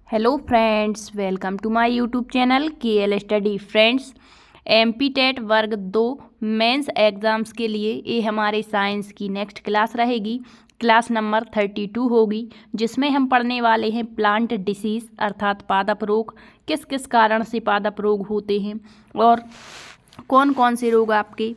Hello friends, welcome to my YouTube channel KL study. Friends, MP TET वर्ग 2 mains exams के लिए ये हमारे साइंस की नेक्स्ट क्लास रहेगी। क्लास नंबर 32 होगी, जिसमें हम पढ़ने वाले हैं प्लांट डिसीज़ अर्थात पादप रोग। किस किस कारण से पादप रोग होते हैं और कौन कौन से रोग आपके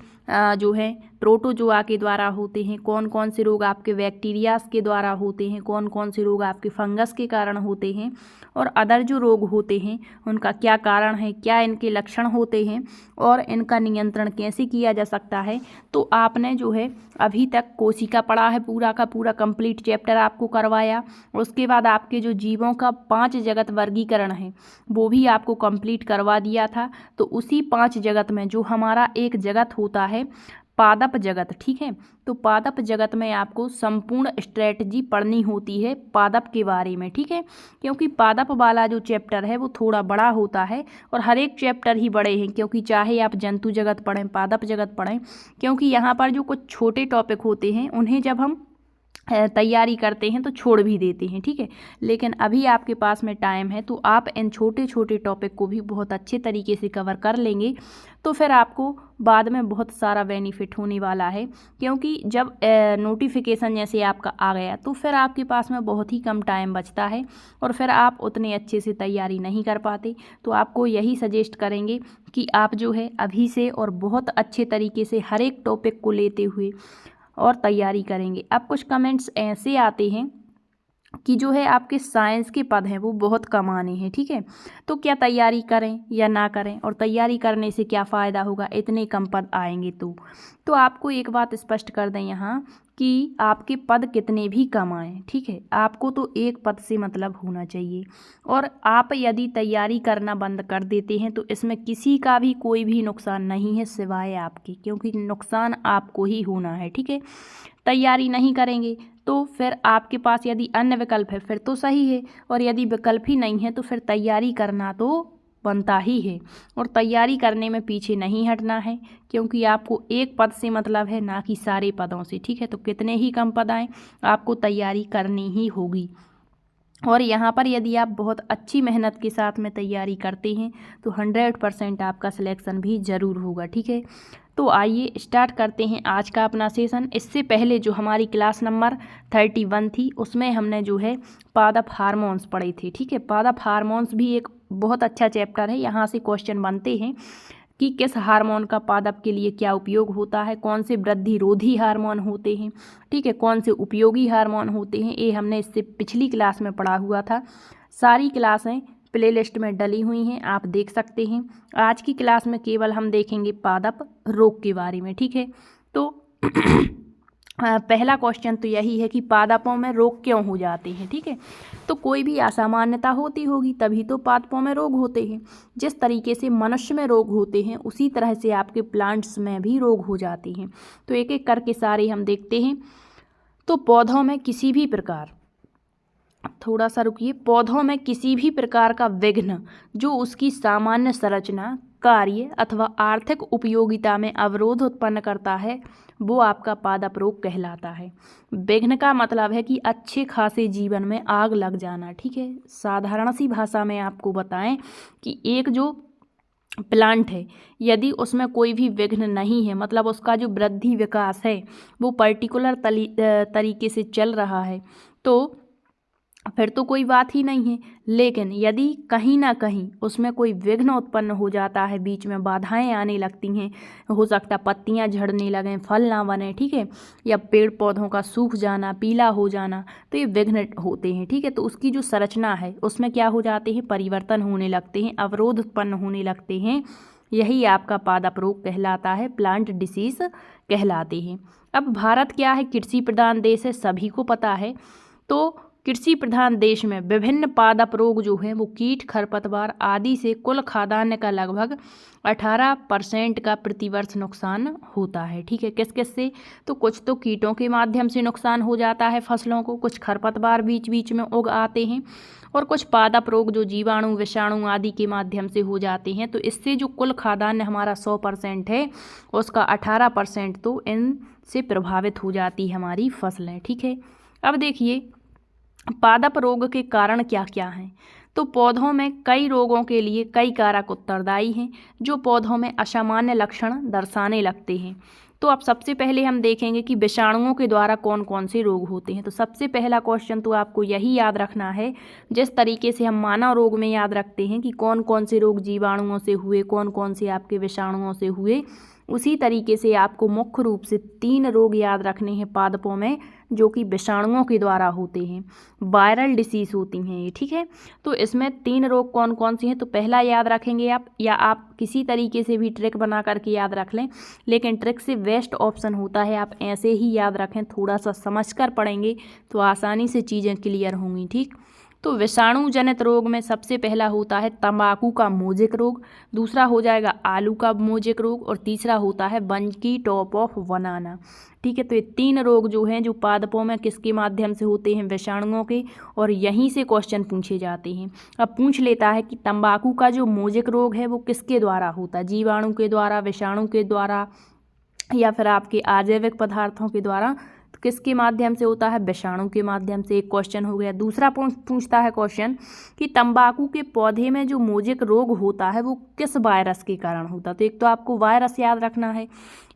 जो है प्रोटोजोआ के द्वारा होते हैं, कौन कौन से रोग आपके बैक्टीरियाज के द्वारा होते हैं, कौन कौन से रोग आपके फंगस के कारण होते हैं और अदर जो रोग होते हैं उनका क्या कारण है, क्या इनके लक्षण होते हैं और इनका नियंत्रण कैसे किया जा सकता है। तो आपने जो है अभी तक कोशिका पढ़ा है, पूरा का पूरा कंप्लीट चैप्टर आपको करवाया। उसके बाद आपके जो जीवों का 5 जगत वर्गीकरण है वो भी आपको कंप्लीट करवा दिया था। तो उसी 5 जगत में जो हमारा एक जगत होता है पादप जगत, ठीक है, तो पादप जगत में आपको संपूर्ण स्ट्रेटजी पढ़नी होती है पादप के बारे में, ठीक है, क्योंकि पादप वाला जो चैप्टर है वो थोड़ा बड़ा होता है और हर एक चैप्टर ही बड़े हैं, क्योंकि चाहे आप जंतु जगत पढ़ें, पादप जगत पढ़ें, क्योंकि यहाँ पर जो कुछ छोटे टॉपिक होते हैं उन्हें जब हम तैयारी करते हैं तो छोड़ भी देते हैं, ठीक है। लेकिन अभी आपके पास में टाइम है तो आप इन छोटे छोटे टॉपिक को भी बहुत अच्छे तरीके से कवर कर लेंगे, तो फिर आपको बाद में बहुत सारा बेनिफिट होने वाला है। क्योंकि जब नोटिफिकेशन जैसे आपका आ गया तो फिर आपके पास में बहुत ही कम टाइम बचता है और फिर आप उतने अच्छे से तैयारी नहीं कर पाते। तो आपको यही सजेस्ट करेंगे कि आप जो है अभी से और बहुत अच्छे तरीके से हर एक टॉपिक को लेते हुए और तैयारी करेंगे। अब कुछ कमेंट्स ऐसे आते हैं कि जो है आपके साइंस के पद हैं वो बहुत कम आने हैं, ठीक है, तो क्या तैयारी करें या ना करें और तैयारी करने से क्या फ़ायदा होगा, इतने कम पद आएंगे। तो आपको एक बात स्पष्ट कर दें यहाँ कि आपके पद कितने भी कम आएँ, ठीक है, आपको तो एक पद से मतलब होना चाहिए। और आप यदि तैयारी करना बंद कर देते हैं तो इसमें किसी का भी कोई भी नुकसान नहीं है सिवाय आपके, क्योंकि नुकसान आपको ही होना है, ठीक है। तैयारी नहीं करेंगे तो फिर आपके पास यदि अन्य विकल्प है फिर तो सही है, और यदि विकल्प ही नहीं है तो फिर तैयारी करना तो बनता ही है और तैयारी करने में पीछे नहीं हटना है, क्योंकि आपको एक पद से मतलब है, ना कि सारे पदों से, ठीक है। तो कितने ही कम पद आएँ आपको तैयारी करनी ही होगी। और यहाँ पर यदि आप बहुत अच्छी मेहनत के साथ में तैयारी करते हैं तो 100% आपका सिलेक्शन भी ज़रूर होगा, ठीक है। तो आइए स्टार्ट करते हैं आज का अपना सेशन। इससे पहले जो हमारी क्लास नंबर 31 थी उसमें हमने जो है पादप हार्मोन्स पढ़े थे, ठीक है। पादप हार्मोन्स भी एक बहुत अच्छा चैप्टर है। यहाँ से क्वेश्चन बनते हैं कि किस हार्मोन का पादप के लिए क्या उपयोग होता है, कौन से वृद्धि रोधी हार्मोन होते हैं, ठीक है, कौन से उपयोगी हार्मोन होते हैं, ये हमने इससे पिछली क्लास में पढ़ा हुआ था। सारी क्लासें प्लेलिस्ट में डली हुई हैं, आप देख सकते हैं। आज की क्लास में केवल हम देखेंगे पादप रोग के बारे में, ठीक है। तो पहला क्वेश्चन तो यही है कि पादपों में रोग क्यों हो जाते हैं, ठीक है। तो कोई भी असामान्यता होती होगी तभी तो पादपों में रोग होते हैं। जिस तरीके से मनुष्य में रोग होते हैं उसी तरह से आपके प्लांट्स में भी रोग हो जाते हैं। तो एक एक करके सारे हम देखते हैं। तो पौधों में किसी भी प्रकार, थोड़ा सा रुकिए, पौधों में किसी भी प्रकार का विघ्न जो उसकी सामान्य संरचना, कार्य अथवा आर्थिक उपयोगिता में अवरोध उत्पन्न करता है वो आपका पादप रोग कहलाता है। विघ्न का मतलब है कि अच्छे खासे जीवन में आग लग जाना, ठीक है। साधारण सी भाषा में आपको बताएं कि एक जो प्लांट है यदि उसमें कोई भी विघ्न नहीं है, मतलब उसका जो वृद्धि विकास है वो पर्टिकुलर तरीके से चल रहा है, तो फिर तो कोई बात ही नहीं है। लेकिन यदि कहीं ना कहीं उसमें कोई विघ्न उत्पन्न हो जाता है, बीच में बाधाएं आने लगती हैं, हो सकता पत्तियां झड़ने लगें, फल ना बने, ठीक है, या पेड़ पौधों का सूख जाना, पीला हो जाना, तो ये विघ्न होते हैं, ठीक है। तो उसकी जो संरचना है उसमें क्या हो जाते हैं, परिवर्तन होने लगते हैं, अवरोध उत्पन्न होने लगते हैं। यही आपका पादप रोग कहलाता है, प्लांट डिसीज कहलाते हैं। अब भारत क्या है, कृषि प्रधान देश है, सभी को पता है। तो कृषि प्रधान देश में विभिन्न पादप रोग जो हैं वो कीट, खरपतवार आदि से कुल खाद्यान्न का लगभग 18% का प्रतिवर्ष नुकसान होता है, ठीक है। किस किस से, तो कुछ तो कीटों के माध्यम से नुकसान हो जाता है फसलों को, कुछ खरपतवार बीच बीच में उग आते हैं, और कुछ पादप रोग जो जीवाणु, विषाणु आदि के माध्यम से हो जाते हैं। तो इससे जो कुल खाद्यान्न हमारा 100% है उसका 18% तो इनसे प्रभावित हो जाती है हमारी फसलें, ठीक है। अब देखिए पादप रोग के कारण क्या क्या हैं। तो पौधों में कई रोगों के लिए कई कारक उत्तरदायी हैं जो पौधों में असामान्य लक्षण दर्शाने लगते हैं। तो अब सबसे पहले हम देखेंगे कि विषाणुओं के द्वारा कौन कौन से रोग होते हैं। तो सबसे पहला क्वेश्चन तो आपको यही याद रखना है, जिस तरीके से हम मानव रोग में याद रखते हैं कि कौन कौन से रोग जीवाणुओं से हुए, कौन कौन से आपके विषाणुओं से हुए, उसी तरीके से आपको मुख्य रूप से 3 रोग याद रखने हैं पादपों में जो कि विषाणुओं के द्वारा होते हैं, वायरल डिसीज होती हैं ये, ठीक है। तो इसमें 3 रोग कौन कौन से हैं, तो पहला याद रखेंगे आप, या आप किसी तरीके से भी ट्रिक बना करके याद रख लें, लेकिन ट्रिक से बेस्ट ऑप्शन होता है आप ऐसे ही याद रखें, थोड़ा सा समझ कर पढ़ेंगे तो आसानी से चीज़ें क्लियर होंगी, ठीक। तो विषाणु जनित रोग में सबसे पहला होता है तंबाकू का मोजेक रोग, दूसरा हो जाएगा आलू का मोजेक रोग, और तीसरा होता है बंकी टॉप ऑफ बनाना, ठीक है। तो ये 3 रोग जो हैं जो पादपों में किसके माध्यम से होते हैं, विषाणुओं के, और यहीं से क्वेश्चन पूछे जाते हैं। अब पूछ लेता है कि तंबाकू का जो मोजेक रोग है वो किसके द्वारा होता है, जीवाणु के द्वारा, विषाणु के द्वारा, या फिर आपके अजैविक पदार्थों के द्वारा। तो किसके माध्यम से होता है, विषाणु के माध्यम से, एक क्वेश्चन हो गया। दूसरा पूछता है क्वेश्चन कि तंबाकू के पौधे में जो मोजेक रोग होता है वो किस वायरस के कारण होता है। तो एक तो आपको वायरस याद रखना है,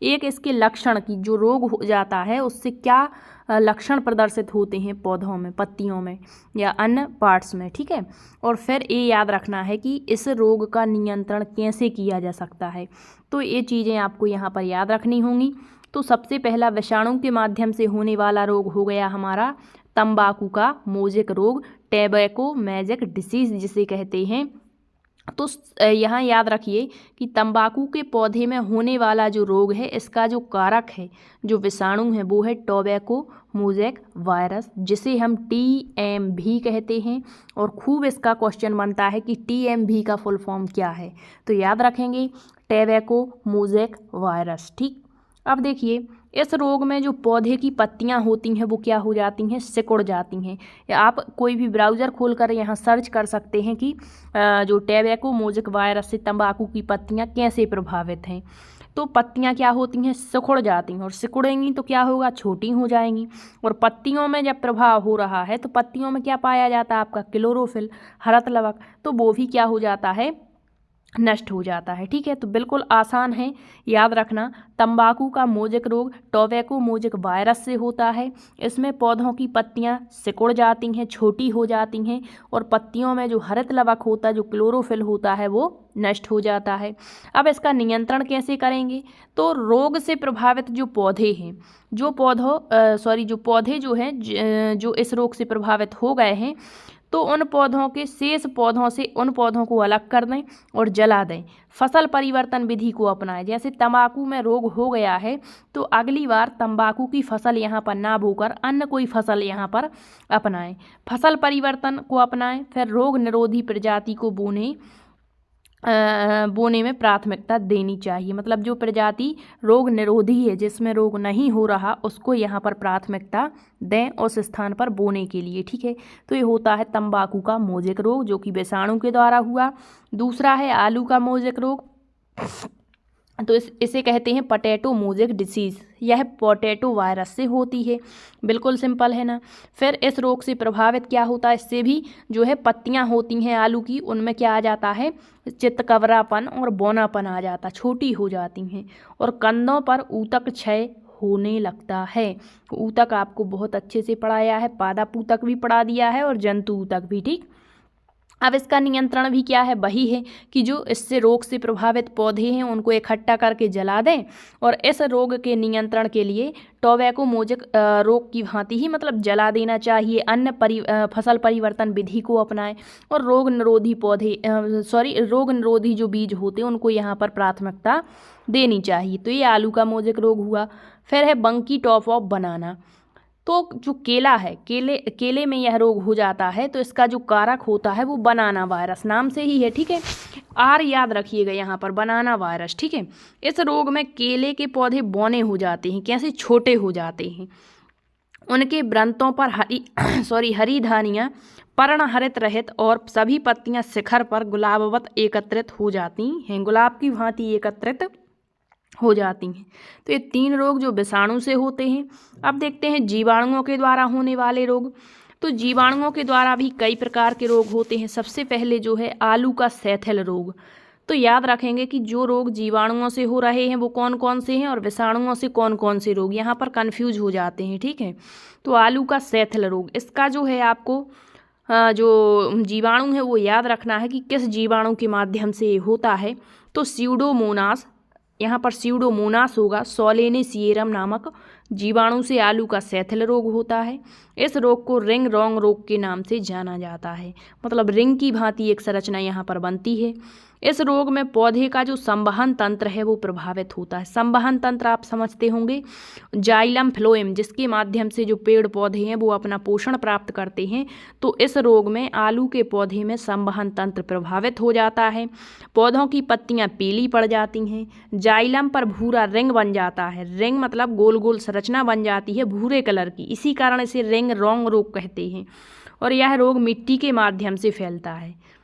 एक इसके लक्षण की जो रोग हो जाता है उससे क्या लक्षण प्रदर्शित होते हैं पौधों में, पत्तियों में या अन्य पार्ट्स में, ठीक है। और फिर ये याद रखना है कि इस रोग का नियंत्रण कैसे किया जा सकता है। तो ये चीज़ें आपको यहाँ पर याद रखनी होंगी। तो सबसे पहला विषाणु के माध्यम से होने वाला रोग हो गया हमारा तंबाकू का मोजेक रोग, टैबैको मैजिक डिसीज जिसे कहते हैं। तो यहाँ याद रखिए कि तंबाकू के पौधे में होने वाला जो रोग है इसका जो कारक है, जो विषाणु है, वो है टोबैको मोजेक वायरस, जिसे हम TMV कहते हैं। और खूब इसका क्वेश्चन बनता है कि TMV का फुल फॉर्म क्या है, तो याद रखेंगे टोबैको मोजेक वायरस, ठीक। अब देखिए इस रोग में जो पौधे की पत्तियां होती हैं वो क्या हो जाती हैं, सिकुड़ जाती हैं। या आप कोई भी ब्राउज़र खोलकर यहाँ सर्च कर सकते हैं कि जो टोबैको मोजेक वायरस से तंबाकू की पत्तियां कैसे प्रभावित हैं। तो पत्तियां क्या होती हैं, सिकुड़ जाती हैं, और सिकुड़ेंगी तो क्या होगा, छोटी हो जाएंगी। और पत्तियों में जब प्रभाव हो रहा है तो पत्तियों में क्या पाया जाता है, आपका क्लोरोफिल, हरत लवक, तो वो भी क्या हो जाता है, नष्ट हो जाता है, ठीक है। तो बिल्कुल आसान है याद रखना, तंबाकू का मोजेक रोग टोबैको मोजेक वायरस से होता है। इसमें पौधों की पत्तियां सिकुड़ जाती हैं, छोटी हो जाती हैं, और पत्तियों में जो हरित लवक होता है, जो क्लोरोफिल होता है, वो नष्ट हो जाता है। अब इसका नियंत्रण कैसे करेंगे, तो रोग से प्रभावित जो पौधे हैं, जो पौधे जो हैं जो इस रोग से प्रभावित हो गए हैं, तो उन पौधों के शेष पौधों से उन पौधों को अलग कर दें और जला दें। फसल परिवर्तन विधि को अपनाएं। जैसे तंबाकू में रोग हो गया है तो अगली बार तंबाकू की फसल यहाँ पर ना बोकर अन्य कोई फसल यहाँ पर अपनाएं। फसल परिवर्तन को अपनाएं, फिर रोग निरोधी प्रजाति को बोने में प्राथमिकता देनी चाहिए। मतलब जो प्रजाति रोग निरोधी है, जिसमें रोग नहीं हो रहा, उसको यहाँ पर प्राथमिकता दें उस स्थान पर बोने के लिए, ठीक है। तो ये होता है तंबाकू का मोजेक रोग जो कि विषाणु के द्वारा हुआ। दूसरा है आलू का मोजेक रोग, तो इसे कहते हैं पोटैटो मोजेक डिसीज़। यह पोटैटो वायरस से होती है, बिल्कुल सिंपल है ना। फिर इस रोग से प्रभावित क्या होता है, इससे भी जो है पत्तियां होती हैं आलू की, उनमें क्या आ जाता है, चितकबरापन और बौनापन आ जाता, छोटी हो जाती हैं, और कंदों पर ऊतक क्षय होने लगता है। ऊतक आपको बहुत अच्छे से पढ़ाया है, पादप ऊतक भी पढ़ा दिया है और जंतु ऊतक भी, ठीक। अब इसका नियंत्रण भी क्या है, वही है कि जो इससे रोग से प्रभावित पौधे हैं उनको इकट्ठा करके जला दें, और इस रोग के नियंत्रण के लिए टोबैको मोजेक रोग की भांति ही मतलब जला देना चाहिए। अन्य फसल परिवर्तन विधि को अपनाएं, और रोग निरोधी जो बीज होते हैं उनको यहाँ पर प्राथमिकता देनी चाहिए। तो ये आलू का मोजेक रोग हुआ। फिर है बंकी टॉप ऑफ बनाना। तो जो केला है, केले में यह रोग हो जाता है, तो इसका जो कारक होता है वो बनाना वायरस, नाम से ही है, ठीक है। आर याद रखिएगा यहाँ पर, बनाना वायरस, ठीक है। इस रोग में केले के पौधे बौने हो जाते हैं, कैसे, छोटे हो जाते हैं। उनके वृंतों पर हरी धानियाँ पर्णहरित रहित और सभी पत्तियाँ शिखर पर गुलाबवत एकत्रित हो जाती हैं, गुलाब की भांति एकत्रित हो जाती हैं। तो ये 3 रोग जो विषाणु से होते हैं। अब देखते हैं जीवाणुओं के द्वारा होने वाले रोग। तो जीवाणुओं के द्वारा भी कई प्रकार के रोग होते हैं। सबसे पहले जो है आलू का सैथल रोग। तो याद रखेंगे कि जो रोग जीवाणुओं से हो रहे हैं वो कौन कौन से हैं और विषाणुओं से कौन कौन से रोग, यहाँ पर कन्फ्यूज हो जाते हैं। ठीक है, तो आलू का सैथल रोग, इसका जो है आपको जो जीवाणु है वो याद रखना है कि किस जीवाणु के माध्यम से होता है। तो स्यूडोमोनास, यहाँ पर स्यूडोमोनास होगा, सोलेनेसिएरम नामक जीवाणु से आलू का सैथल रोग होता है। इस रोग को रिंग रोंग रोग के नाम से जाना जाता है, मतलब रिंग की भांति एक संरचना यहाँ पर बनती है। इस रोग में पौधे का जो संवहन तंत्र है वो प्रभावित होता है। संवहन तंत्र आप समझते होंगे, जाइलम फ्लोएम, जिसके माध्यम से जो पेड़ पौधे हैं वो अपना पोषण प्राप्त करते हैं। तो इस रोग में आलू के पौधे में संवहन तंत्र प्रभावित हो जाता है। पौधों की पत्तियां पीली पड़ जाती हैं, जाइलम पर भूरा रिंग बन जाता है। रिंग मतलब गोल गोल संरचना बन जाती है भूरे कलर की, इसी कारण इसे रिंग रोंग रोग कहते हैं। और यह रोग मिट्टी के माध्यम से फैलता है।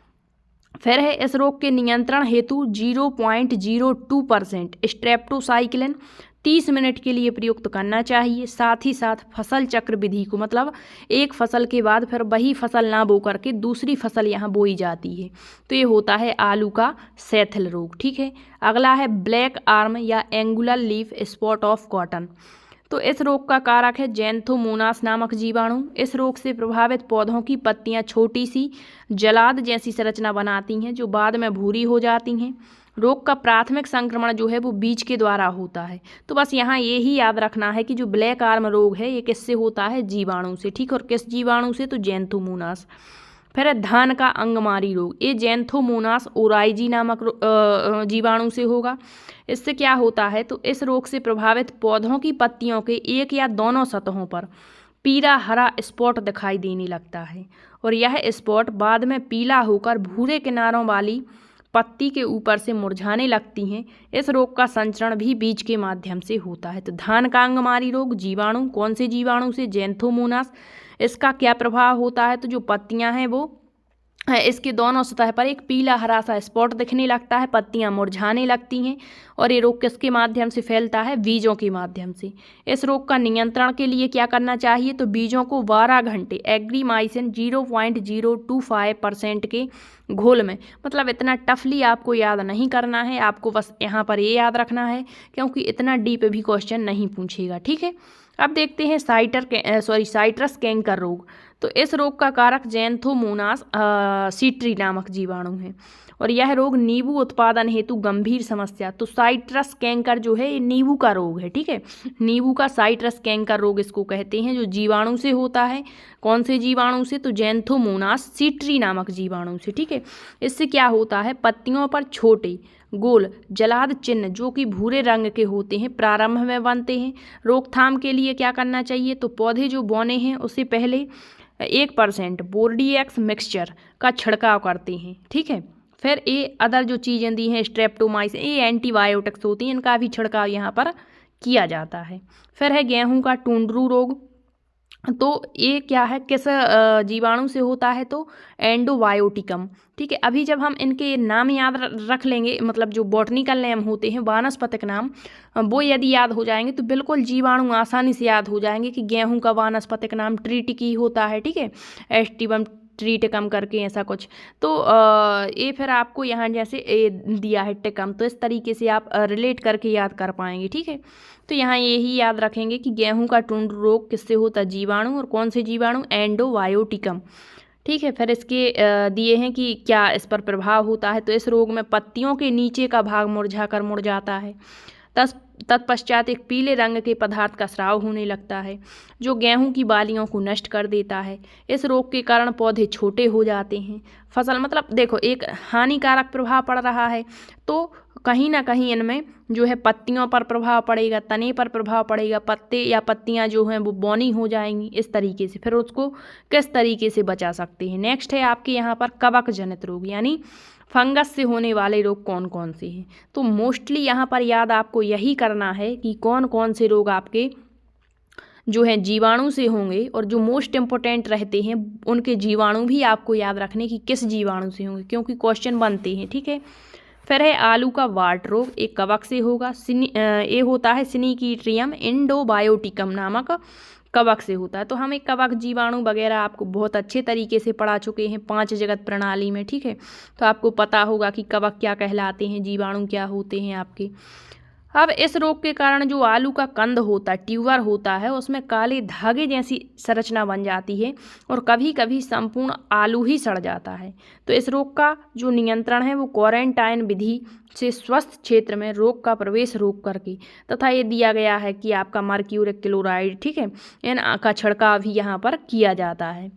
फिर है इस रोग के नियंत्रण हेतु 0.02% स्ट्रेप्टोसाइक्लिन 30 मिनट के लिए प्रयुक्त करना चाहिए। साथ ही साथ फसल चक्र विधि को, मतलब एक फसल के बाद फिर वही फसल ना बो करके दूसरी फसल यहाँ बोई जाती है। तो ये होता है आलू का सैथल रोग। ठीक है, अगला है ब्लैक आर्म या angular leaf spot of cotton. तो इस रोग का कारक है जैंथोमोनास नामक जीवाणु। इस रोग से प्रभावित पौधों की पत्तियां छोटी सी जलाद जैसी संरचना बनाती हैं जो बाद में भूरी हो जाती हैं। रोग का प्राथमिक संक्रमण जो है वो बीज के द्वारा होता है। तो बस यहाँ ये ही याद रखना है कि जो ब्लैक आर्म रोग है ये किससे होता है, जीवाणु से। ठीक, और किस जीवाणु से, तो जैंथोमोनास। फिर है धान का अंगमारी रोग, ये जैंथोमोनास ओराइजी नामक जीवाणु से होगा। इससे क्या होता है, तो इस रोग से प्रभावित पौधों की पत्तियों के एक या दोनों सतहों पर पीला हरा स्पॉट दिखाई देने लगता है और यह स्पॉट बाद में पीला होकर भूरे किनारों वाली पत्ती के ऊपर से मुरझाने लगती हैं। इस रोग का संचरण भी बीज के माध्यम से होता है। तो धान का अंगमारी रोग जीवाणु, कौन से जीवाणु से, जैंथोमोनास। इसका क्या प्रभाव होता है, तो जो पत्तियां हैं वो इसके दोनों सतह पर एक पीला हरा सा स्पॉट दिखने लगता है, पत्तियां मुरझाने लगती हैं। और ये रोग किसके माध्यम से फैलता है, बीजों के माध्यम से। इस रोग का नियंत्रण के लिए क्या करना चाहिए, तो बीजों को 12 घंटे एग्रीमाइसिन 0.025% के घोल में, मतलब इतना टफली आपको याद नहीं करना है, आपको बस यहाँ पर ये याद रखना है क्योंकि इतना डीप भी क्वेश्चन नहीं पूछेगा। ठीक है, अब देखते हैं साइट्रस कैंकर रोग। तो इस रोग का कारक जैंथोमोनास सीट्री नामक जीवाणु है और यह रोग नींबू उत्पादन हेतु गंभीर समस्या। तो साइट्रस कैंकर जो है ये नींबू का रोग है। ठीक है, नींबू का साइट्रस कैंकर रोग इसको कहते हैं, जो जीवाणु से होता है। कौन से जीवाणु से, तो जैंथोमोनास सीट्री नामक जीवाणु से। ठीक है, इससे क्या होता है, पत्तियों पर छोटे गोल जलाद चिन्ह जो कि भूरे रंग के होते हैं प्रारंभ में बनते हैं। रोकथाम के लिए क्या करना चाहिए, तो पौधे जो बोने हैं उससे पहले 1% बोर्डिएक्स मिक्सचर का छिड़काव करते हैं। ठीक है, फिर ये अदर जो चीज़ें दी हैं स्ट्रेप्टोमाइसिन, ये एंटीबायोटिक्स होती हैं, इनका भी छिड़काव यहाँ पर किया जाता है। फिर है गेहूं का टुंड्रू रोग। तो ये क्या है, किस जीवाणु से होता है, तो एंडोबायोटिकम। ठीक है, अभी जब हम इनके नाम याद रख लेंगे, मतलब जो बॉटनिकल नेम होते हैं, वानस्पतिक नाम, वो यदि याद हो जाएंगे तो बिल्कुल जीवाणु आसानी से याद हो जाएंगे कि गेहूं का वानस्पतिक नाम ट्रिटिकी होता है। ठीक है, एस्टिबम ट्रीटिकम करके ऐसा कुछ। तो ये फिर आपको यहाँ जैसे दिया है टिकम, तो इस तरीके से आप रिलेट करके याद कर पाएंगे। ठीक है, तो यहाँ यही याद रखेंगे कि गेहूं का टुंड रोग किससे होता है, जीवाणु, और कौन से जीवाणु, एंडोबायोटिकम। ठीक है, फिर इसके दिए हैं कि क्या इस पर प्रभाव होता है। तो इस रोग में पत्तियों के नीचे का भाग मुड़ जाता है। तत्पश्चात एक पीले रंग के पदार्थ का स्राव होने लगता है जो गेहूं की बालियों को नष्ट कर देता है। इस रोग के कारण पौधे छोटे हो जाते हैं। फसल, मतलब देखो एक हानिकारक प्रभाव पड़ रहा है, तो कहीं ना कहीं इनमें जो है पत्तियों पर प्रभाव पड़ेगा, तने पर प्रभाव पड़ेगा, पत्ते या पत्तियां जो हैं वो बौनी हो जाएंगी इस तरीके से। फिर उसको किस तरीके से बचा सकते हैं। नेक्स्ट है आपके यहाँ पर कवक जनित रोग, यानी फंगस से होने वाले रोग कौन कौन से हैं। तो मोस्टली यहाँ पर याद आपको यही करना है कि कौन कौन से रोग आपके जो है जीवाणु से होंगे, और जो मोस्ट इम्पोर्टेंट रहते हैं उनके जीवाणु भी आपको याद रखने की किस जीवाणु से होंगे, क्योंकि क्वेश्चन बनते हैं। ठीक है, फिर है आलू का वाट रोग, एक कवक से होगा। ये होता है सिनिकीट्रियम इंडोबायोटिकम नामक कवक से होता है। तो हमें कवक, जीवाणु वगैरह आपको बहुत अच्छे तरीके से पढ़ा चुके हैं 5 जगत प्रणाली में, ठीक है। तो आपको पता होगा कि कवक क्या कहलाते हैं, जीवाणु क्या होते हैं आपके। अब इस रोग के कारण जो आलू का कंद होता है, ट्यूबर होता है, उसमें काले धागे जैसी संरचना बन जाती है और कभी कभी संपूर्ण आलू ही सड़ जाता है। तो इस रोग का जो नियंत्रण है वो क्वारंटाइन विधि से स्वस्थ क्षेत्र में रोग का प्रवेश रोक करके, तथा ये दिया गया है कि आपका मर्क्यूरिक क्लोराइड, ठीक है, इन का छिड़काव भी यहाँ पर किया जाता है।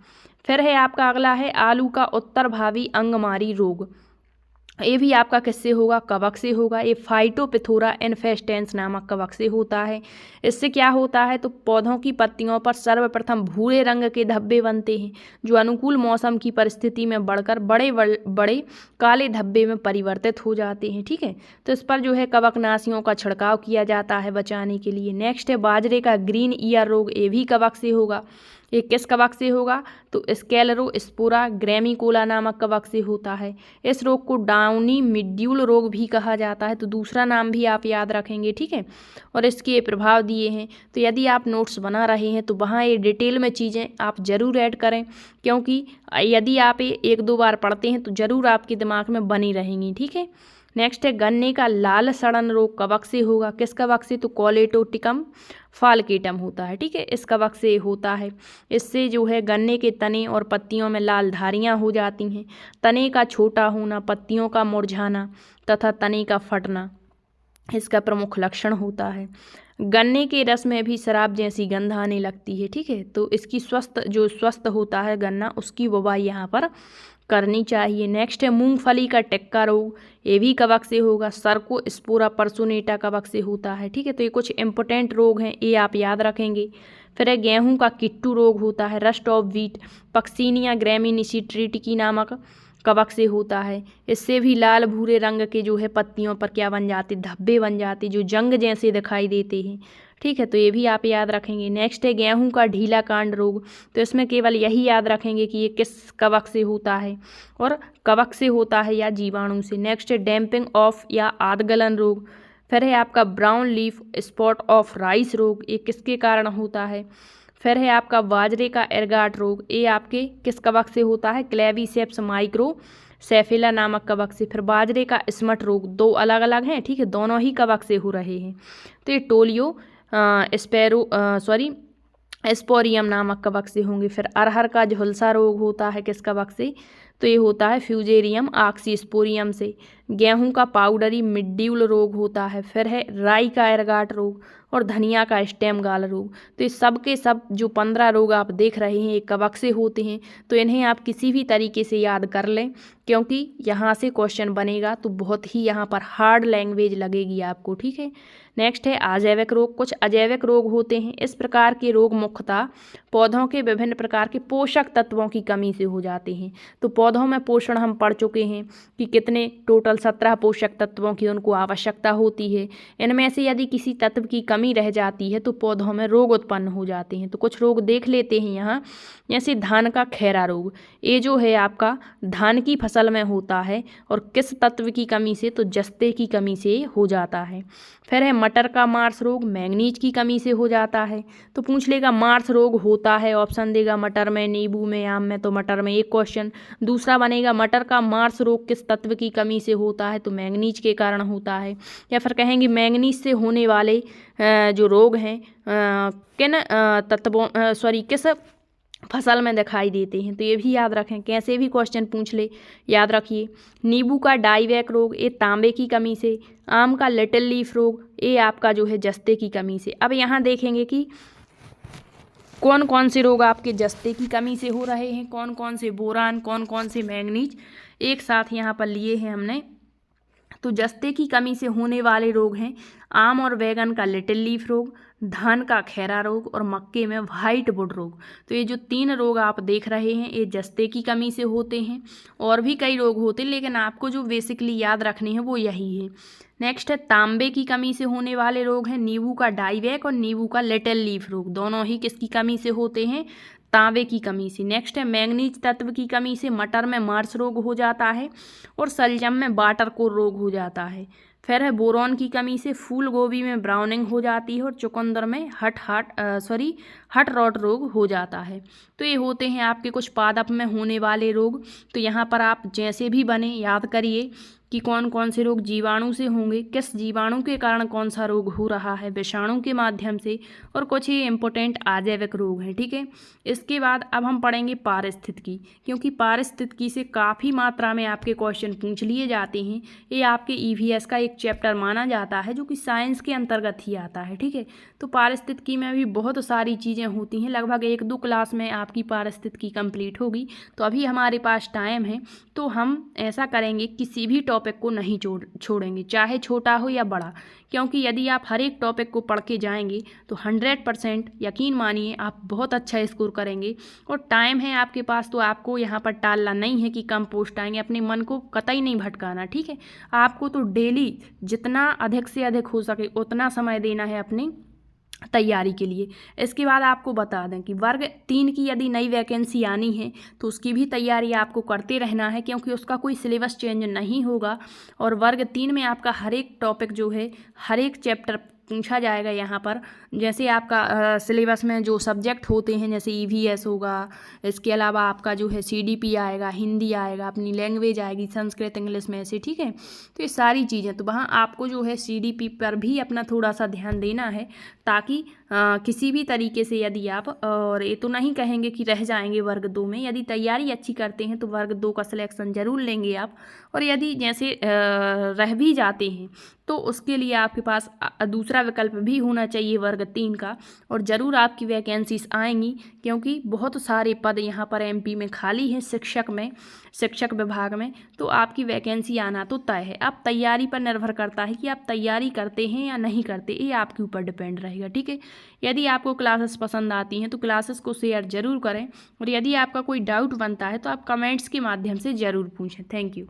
फिर है आपका अगला है आलू का उत्तरभावी अंगमारी रोग। ये भी आपका किससे होगा, कवक से होगा। ये फाइटोपिथोरा इन्फेस्टेंस नामक कवक से होता है। इससे क्या होता है, तो पौधों की पत्तियों पर सर्वप्रथम भूरे रंग के धब्बे बनते हैं जो अनुकूल मौसम की परिस्थिति में बढ़कर बड़े बड़े काले धब्बे में परिवर्तित हो जाते हैं, ठीक है। तो इस पर जो है कवकनाशियों का छिड़काव किया जाता है बचाने के लिए। नेक्स्ट है बाजरे का ग्रीन ईयर रोग। ये भी कवक से होगा। ये किस कवक से होगा, तो स्क्लेरोस्पोरा ग्रेमिकोला नामक कवक से होता है। इस रोग को डाउनी मिड्यूल रोग भी कहा जाता है। तो दूसरा नाम भी आप याद रखेंगे, ठीक है। और इसके प्रभाव दिए हैं, तो यदि आप नोट्स बना रहे हैं तो वहाँ ये डिटेल में चीज़ें आप ज़रूर ऐड करें, क्योंकि यदि आप ये 1-2 बार पढ़ते हैं तो ज़रूर आपके दिमाग में बनी रहेंगी, ठीक है। नेक्स्ट है गन्ने का लाल सड़न रोग कवक से होगा। किस कवक से, तो कॉलेटोटिकम फाल्केटम होता है, ठीक है, इस कवक से होता है। इससे जो है गन्ने के तने और पत्तियों में लाल धारियाँ हो जाती हैं। तने का छोटा होना, पत्तियों का मुरझाना तथा तने का फटना इसका प्रमुख लक्षण होता है। गन्ने के रस में भी शराब जैसी गंध आने लगती है, ठीक है। तो इसकी स्वस्थ होता है गन्ना, उसकी बुवाई यहाँ पर करनी चाहिए। नेक्स्ट है मूंगफली का टिक्का रोग। ये भी कवक से होगा। सर्कोस्पोरा पर्सोनेटा कवक से होता है, ठीक है। तो ये कुछ इंपॉर्टेंट रोग हैं, ये आप याद रखेंगे। फिर है गेहूं का किट्टू रोग होता है। रस्ट ऑफ व्हीट पक्सीनिया ग्रेमिनिसिट्रिटिकी नामक कवक से होता है। इससे भी लाल भूरे रंग के जो है पत्तियों पर क्या बन जाते, धब्बे बन जाते जो जंग जैसे दिखाई देते हैं, ठीक है। तो ये भी आप याद रखेंगे। नेक्स्ट है गेहूं का ढीला कांड रोग। तो इसमें केवल यही याद रखेंगे कि ये किस कवक से होता है और कवक से होता है या जीवाणु से। नेक्स्ट है डैम्पिंग ऑफ या आदगलन रोग। फिर है आपका brown leaf spot of rice रोग। ये किसके कारण होता है। फिर है आपका बाजरे का एरगाट रोग। ये आपके किस कवक से होता है, क्लेविसेप्स माइक्रोसेफेला नामक कवक से। फिर बाजरे का स्मट रोग, 2 अलग अलग हैं, ठीक है, दोनों ही कवक से हो रहे हैं। तो ये टोलियो एस्पोरियम नामक कवक से होंगे। फिर अरहर का झुलसा रोग होता है किस कवक से, तो ये होता है फ्यूजेरियम ऑक्सीस्पोरियम से। गेहूं का पाउडरी मिड्यूल रोग होता है। फिर है राई का एरगाट रोग और धनिया का स्टेम गाल रोग। तो ये सब के सब जो 15 रोग आप देख रहे हैं ये कवक से होते हैं। तो इन्हें आप किसी भी तरीके से याद कर लें, क्योंकि यहाँ से क्वेश्चन बनेगा तो बहुत ही यहाँ पर हार्ड लैंग्वेज लगेगी आपको, ठीक है। नेक्स्ट है अजैविक रोग। कुछ अजैविक रोग होते हैं। इस प्रकार के रोग मुख्यतः पौधों के विभिन्न प्रकार के पोषक तत्वों की कमी से हो जाते हैं। तो पौधों में पोषण हम पढ़ चुके हैं कि कितने टोटल 17 पोषक तत्वों की उनको आवश्यकता होती है। इनमें से यदि किसी तत्व की कमी रह जाती है तो पौधों में रोग उत्पन्न हो जाते हैं। तो कुछ रोग देख लेते हैं यहाँ, जैसे धान का खैरा रोग। ये जो है आपका धान की फसल में होता है और किस तत्व की कमी से, तो जस्ते की कमी से हो जाता है। फिर है मटर का मार्स रोग, मैंगनीज की कमी से हो जाता है। तो पूछ लेगा मार्स रोग होता है, ऑप्शन देगा मटर में, नींबू में, आम में, तो मटर में एक क्वेश्चन। दूसरा बनेगा मटर का मार्स रोग किस तत्व की कमी से होता है, तो मैंगनीज के कारण होता है। या फिर कहेंगे मैंगनीज से होने वाले जो रोग हैं किन किस फसल में दिखाई देते हैं। तो ये भी याद रखें, कैसे भी क्वेश्चन पूछ ले याद रखिए। नींबू का डाइवैक रोग, ये तांबे की कमी से। आम का लिटिल लीफ रोग, ये आपका जो है जस्ते की कमी से। अब यहाँ देखेंगे कि कौन कौन से रोग आपके जस्ते की कमी से हो रहे हैं, कौन कौन से बोरान, कौन कौन से मैंगनीज एक साथ यहाँ पर लिए हैं हमने। तो जस्ते की कमी से होने वाले रोग हैं आम और बैगन का लिटिल लीफ रोग, धान का खैरा रोग और मक्के में व्हाइट वुड रोग। तो ये जो 3 रोग आप देख रहे हैं ये जस्ते की कमी से होते हैं। और भी कई रोग होते हैं, लेकिन आपको जो बेसिकली याद रखने हैं वो यही है। नेक्स्ट है तांबे की कमी से होने वाले रोग हैं नींबू का डाइवैक और नींबू का लिटिल लीफ रोग। दोनों ही किसकी कमी से होते हैं, तांबे की कमी से। नेक्स्ट है मैंगनीज तत्व की कमी से मटर में मार्स रोग हो जाता है और शलजम में वाटर कोर रोग हो जाता है। फिर है बोरॉन की कमी से फूल गोभी में ब्राउनिंग हो जाती है और चुकंदर में हट रॉट रोग हो जाता है। तो ये होते हैं आपके कुछ पादप में होने वाले रोग। तो यहाँ पर आप जैसे भी बने याद करिए कि कौन कौन से रोग जीवाणु से होंगे, किस जीवाणु के कारण कौन सा रोग हो रहा है, विषाणु के माध्यम से, और कुछ ही इम्पोर्टेंट आजैविक रोग हैं। ठीक है, इसके बाद अब हम पढ़ेंगे पारिस्थितिकी, क्योंकि पारिस्थितिकी से काफ़ी मात्रा में आपके क्वेश्चन पूछ लिए जाते हैं। ये आपके EVS का एक चैप्टर माना जाता है जो कि साइंस के अंतर्गत ही आता है। ठीक है, तो पारिस्थितिकी में भी बहुत सारी चीज़ें होती हैं, लगभग 1-2 क्लास में आपकी पारिस्थितिकी कंप्लीट होगी। तो अभी हमारे पास टाइम है, तो हम ऐसा करेंगे किसी भी टॉपिक को नहीं छोड़ेंगे, चाहे छोटा हो या बड़ा, क्योंकि यदि आप हर एक टॉपिक को पढ़ के जाएंगे तो 100% यकीन मानिए आप बहुत अच्छा स्कोर करेंगे। और टाइम है आपके पास, तो आपको यहाँ पर टालना नहीं है कि कम पोस्ट आएंगे, अपने मन को कतई नहीं भटकाना। ठीक है, आपको तो डेली जितना अधिक से अधिक हो सके उतना समय देना है अपनी तैयारी के लिए। इसके बाद आपको बता दें कि वर्ग 3 की यदि नई वैकेंसी आनी है तो उसकी भी तैयारी आपको करते रहना है, क्योंकि उसका कोई सिलेबस चेंज नहीं होगा। और वर्ग 3 में आपका हर एक टॉपिक जो है, हर एक चैप्टर पूछा जाएगा यहाँ पर। जैसे आपका सिलेबस में जो सब्जेक्ट होते हैं, जैसे EVS होगा, इसके अलावा आपका जो है CDP आएगा, हिंदी आएगा, अपनी लैंग्वेज आएगी, संस्कृत इंग्लिश में से। ठीक है, तो ये सारी चीज़ें, तो वहाँ आपको जो है CDP पर भी अपना थोड़ा सा ध्यान देना है, ताकि किसी भी तरीके से यदि आप, और ये तो नहीं कहेंगे कि रह जाएंगे वर्ग 2 में, यदि तैयारी अच्छी करते हैं तो वर्ग 2 का सिलेक्शन ज़रूर लेंगे आप। और यदि जैसे रह भी जाते हैं तो उसके लिए आपके पास दूसरा विकल्प भी होना चाहिए वर्ग 3 का, और ज़रूर आपकी वैकेंसीज आएंगी, क्योंकि बहुत सारे पद यहाँ पर MP में खाली हैं शिक्षक विभाग में। तो आपकी वैकेंसी आना तो तय है। अब तैयारी पर निर्भर करता है कि आप तैयारी करते हैं या नहीं करते, ये आपके ऊपर डिपेंड रहेगा। ठीक है, यदि आपको क्लासेस पसंद आती हैं तो क्लासेस को शेयर ज़रूर करें, और यदि आपका कोई डाउट बनता है तो आप कमेंट्स के माध्यम से ज़रूर पूछें। Thank you.